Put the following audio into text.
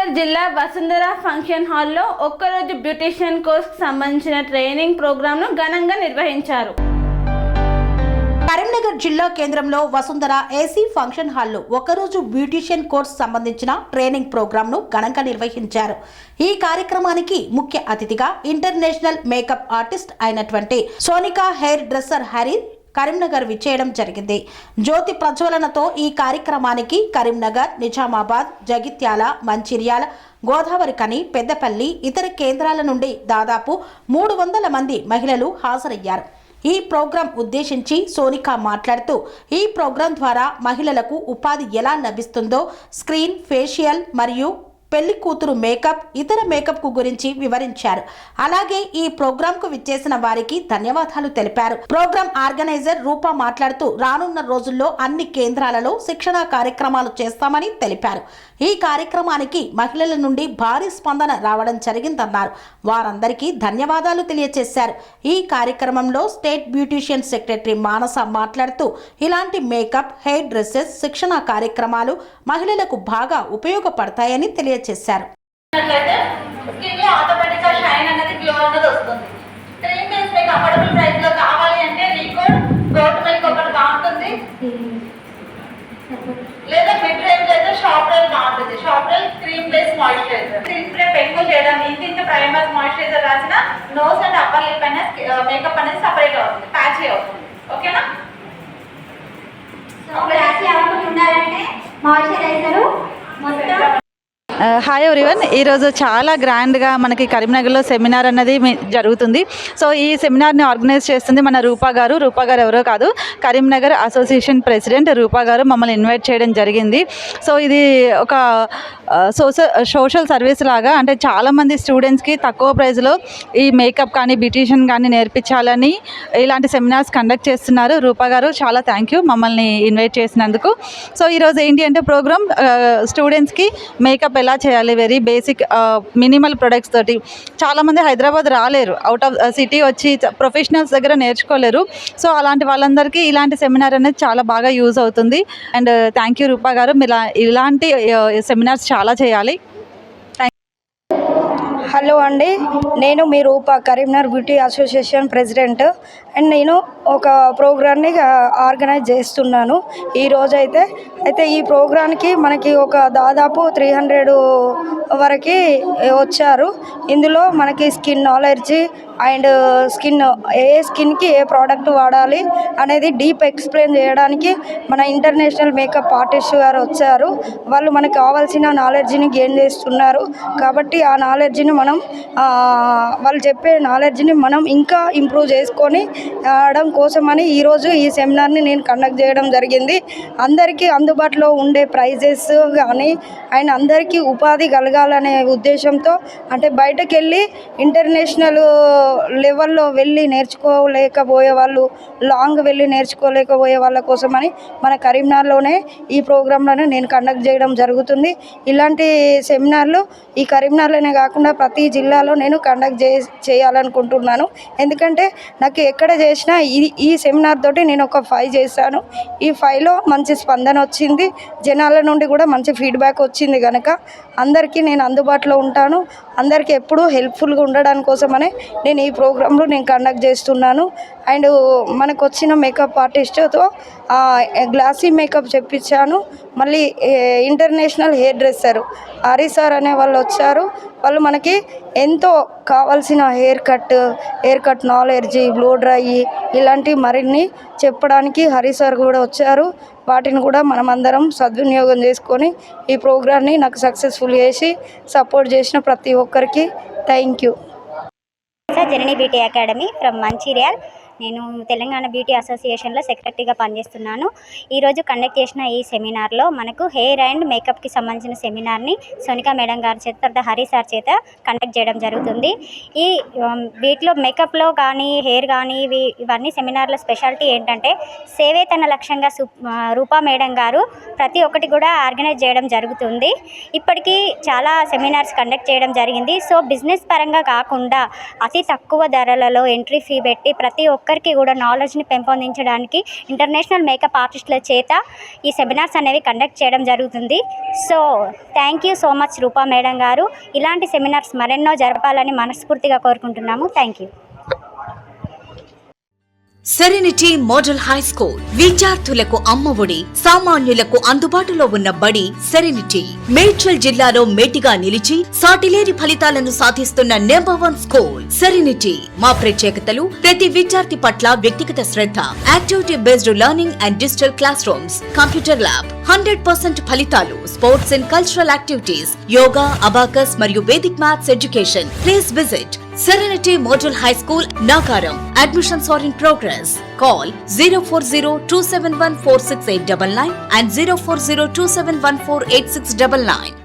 కరీంనగర్ జిల్లా వసుంధర ఫంక్షన్ హాల్లో ఒక్కరోజు బ్యూటిషియన్ కోర్సుకు సంబంధించిన ట్రైనింగ్ ప్రోగ్రాంను ఘనంగా నిర్వహించారు. కరీంనగర్ జిల్లా కేంద్రంలో వసుంధర ఏసీ ఫంక్షన్ హాల్లో ఒకరోజు బ్యూటిషియన్ కోర్సు సంబంధించిన ట్రైనింగ్ ప్రోగ్రాంను ఘనంగా నిర్వహించారు. ఈ కార్యక్రమానికి ముఖ్య అతిథిగా ఇంటర్నేషనల్ మేకప్ ఆర్టిస్ట్ అయినటువంటి సోనికా హెయిర్ డ్రెస్సర్ హరి కరీంనగర్ విచ్చేయడం జరిగింది. జ్యోతి ప్రజ్వలనతో ఈ కార్యక్రమానికి కరీంనగర్, నిజామాబాద్, జగిత్యాల, మంచిర్యాల, గోదావరిఖని, పెద్దపల్లి ఇతర కేంద్రాల నుండి దాదాపు 300 మంది మహిళలు హాజరయ్యారు. ఈ ప్రోగ్రాం ఉద్దేశించి సోనికా మాట్లాడుతూ ఈ ప్రోగ్రాం ద్వారా మహిళలకు ఉపాధి ఎలా లభిస్తుందో స్క్రీన్, ఫేషియల్ మరియు పెళ్లి కూతురు మేకప్, ఇతర మేకప్ కు గురించి వివరించారు. అలాగే ఈ ప్రోగ్రాం కు విచ్చేసిన వారికి ధన్యవాదాలు తెలిపారు. ప్రోగ్రాం ఆర్గనైజర్ రూపా మాట్లాడుతూ రానున్న రోజుల్లో అన్ని కేంద్రాలలో శిక్షణా కార్యక్రమాలు చేస్తామని తెలిపారు. ఈ కార్యక్రమానికి మహిళల నుండి భారీ స్పందన రావడం జరిగిందన్నారు. వారందరికీ ధన్యవాదాలు తెలియజేశారు. ఈ కార్యక్రమంలో స్టేట్ బ్యూటిషియన్ సెక్రటరీ మానస మాట్లాడుతూ ఇలాంటి మేకప్, హెయిర్ డ్రెస్సెస్ శిక్షణా కార్యక్రమాలు మహిళలకు బాగా ఉపయోగపడతాయని తెలియజేశారు. లేదా మిడ్ రేంజ్ అయితే షాప్ రేల్ బాగుంటుంది. Shop Rela cream base moisturiser, cream frame ఎక్కువ చేయడానికి ఇంత ప్రైమర్ మాయిశ్చరైజర్ రాసిన నోస్ అండ్ అప్పర్ లిప్ అనేది మేకప్ అనేది సపరేట్ అవుతుంది, ప్యాచ్ అవుతుంది. ఓకేనా? ప్యాచ్ అవ్వకుండా ఉండాలంటే మాయిశ్చరైజర్ మొత్తం. హాయ్ ఎవ్రీవన్, ఈరోజు చాలా గ్రాండ్గా మనకి కరీంనగర్లో సెమినార్ అన్నది జరుగుతుంది. సో ఈ సెమినార్ని ఆర్గనైజ్ చేస్తుంది మన రూపా గారు. రూపా గారు ఎవరో కాదు, కరీంనగర్ అసోసియేషన్ ప్రెసిడెంట్ రూపా గారు మమ్మల్ని ఇన్వైట్ చేయడం జరిగింది. సో ఇది ఒక సోషల్ సర్వీస్ లాగా, అంటే చాలామంది స్టూడెంట్స్కి తక్కువ ప్రైస్లో ఈ మేకప్ కానీ బ్యూటిషియన్ కానీ నేర్పించాలని ఇలాంటి సెమినార్స్ కండక్ట్ చేస్తున్నారు. రూపా గారు చాలా థ్యాంక్ యూ మమ్మల్ని ఇన్వైట్ చేసినందుకు. సో ఈరోజు ఏంటి అంటే ప్రోగ్రామ్ స్టూడెంట్స్కి మేకప్ ఎలా చేయాలి, వెరీ బేసిక్ మినిమల్ ప్రొడక్ట్స్ తోటి. చాలామంది హైదరాబాద్ రాలేరు, అవుట్ ఆఫ్ సిటీ వచ్చి ప్రొఫెషనల్స్ దగ్గర నేర్చుకోలేరు. సో అలాంటి వాళ్ళందరికీ ఇలాంటి సెమినార్ అనేది చాలా బాగా యూజ్ అవుతుంది. అండ్ థ్యాంక్ యూ రూపా గారు, మీరు ఇలాంటి సెమినార్స్ చాలా చేయాలి. హలో అండి, నేను మీ Roopa, Karimnagar beauty association president. And నేను ఒక ప్రోగ్రామ్ని ఆర్గనైజ్ చేస్తున్నాను ఈరోజు అయితే ఈ ప్రోగ్రామ్కి మనకి ఒక దాదాపు 300 వరకు వచ్చారు. ఇందులో మనకి స్కిన్ అలర్జీ అండ్ ఏ స్కిన్కి ఏ ప్రోడక్ట్ వాడాలి అనేది డీప్ ఎక్స్ప్లెయిన్ చేయడానికి మన ఇంటర్నేషనల్ మేకప్ ఆర్టిస్ట్ గారు వచ్చారు. వాళ్ళు మనకు కావాల్సిన నాలెడ్జ్ని గెయిన్ చేస్తున్నారు. కాబట్టి ఆ నాలెడ్జ్ని మనం వాళ్ళు చెప్పే నాలెడ్జ్ని మనం ఇంకా ఇంప్రూవ్ చేసుకొని ఆడడం కోసమని ఈరోజు ఈ సెమినార్ని నేను కండక్ట్ చేయడం జరిగింది. అందరికీ అందుబాటులో ఉండే ప్రైజెస్ కానీ అండ్ అందరికీ ఉపాధి కలగాలనే ఉద్దేశంతో, అంటే బయటకు వెళ్ళి ఇంటర్నేషనల్ లెవెల్లో వెళ్ళి నేర్చుకోలేకపోయే వాళ్ళు, లాంగ్ వెళ్ళి నేర్చుకోలేకపోయే వాళ్ళ కోసమని మన కరీంనగర్లోనే ఈ ప్రోగ్రాంలోనే నేను కండక్ట్ చేయడం జరుగుతుంది. ఇలాంటి సెమినార్లు ఈ కరీంనగర్లోనే కాకుండా ప్రతి జిల్లాలో నేను కండక్ట్ చేయాలనుకుంటున్నాను. ఎందుకంటే నాకు ఎక్కడ చేసినా ఈ సెమినార్ తోటి నేను ఒక 5 చేశాను. ఈ 5లో మంచి స్పందన వచ్చింది, జనాల నుండి కూడా మంచి ఫీడ్బ్యాక్ వచ్చింది. కనుక అందరికీ నేను అందుబాటులో ఉంటాను. అందరికీ ఎప్పుడూ హెల్ప్ఫుల్గా ఉండడానికి కోసమనే నేను ఈ ప్రోగ్రాంలో నేను కండక్ట్ చేస్తున్నాను. అండ్ మనకు వచ్చిన మేకప్ ఆర్టిస్ట్తో గ్లాసీ మేకప్ చెప్పించాను. మళ్ళీ international hair dresser Hari sir అనే వాళ్ళు వచ్చారు. వాళ్ళు మనకి ఎంతో కావాల్సిన hair cut knowledge, blow dry ఇలాంటి మరిన్ని చెప్పడానికి హరి సార్ కూడా వచ్చారు. వాటిని కూడా మనం అందరం సద్వినియోగం చేసుకొని ఈ ప్రోగ్రామ్ని నాకు సక్సెస్ఫుల్ చేసి సపోర్ట్ చేసిన ప్రతి ఒక్కరికి thank you. Janani beauty academy from Mancherial. నేను తెలంగాణ బ్యూటీ అసోసియేషన్లో సెక్రటరీగా పనిచేస్తున్నాను. ఈరోజు కండక్ట్ చేసిన ఈ సెమినార్లో మనకు హెయిర్ అండ్ మేకప్కి సంబంధించిన సెమినార్ని సోనికా మేడం గారి చేత, తర్వాత హరి సార్ చేత కండక్ట్ చేయడం జరుగుతుంది. ఈ వీటిలో మేకప్లో కానీ హెయిర్ కానీ ఇవన్నీ సెమినార్లో స్పెషాలిటీ ఏంటంటే సేవే తన లక్ష్యంగా రూపా మేడం గారు ప్రతి ఒక్కటి కూడా ఆర్గనైజ్ చేయడం జరుగుతుంది. ఇప్పటికీ చాలా సెమినార్స్ కండక్ట్ చేయడం జరిగింది. సో బిజినెస్ పరంగా కాకుండా అతి తక్కువ ధరలలో ఎంట్రీ ఫీ పెట్టి ప్రతి ఒక్క ఒక్కరికి కూడా నాలెడ్జ్ని పెంపొందించడానికి ఇంటర్నేషనల్ మేకప్ ఆర్టిస్టుల చేత ఈ సెమినార్స్ అనేవి కండక్ట్ చేయడం జరుగుతుంది. So thank you so much Rupa madam గారు. ఇలాంటి సెమినార్స్ మరెన్నో జరపాలని మనస్ఫూర్తిగా కోరుకుంటున్నాము. Thank you. Serenity model high school విద్యార్థులకు అమ్మఒడి, సామాన్యులకు అందుబాటులో ఉన్న బడి సెరెనిటీ. మేడ్చల్ జిల్లాలో మేటిగా నిలిచి సాటిలేని ఫలితాలను సాధిస్తున్న నంబర్ 1 స్కూల్ సెరెనిటీ. మా ప్రత్యేకతలు ప్రతి విద్యార్థి పట్ల వ్యక్తిగత శ్రద్ధ, activity based learning and digital classrooms, computer lab, 100% ఫలితాలు, sports and cultural activities, yoga, abacus మరియు Vedic maths education. Please visit Serenity Model High School, Nagaram. Admissions are in progress. Call 040-271-46899 and 040-271-48699.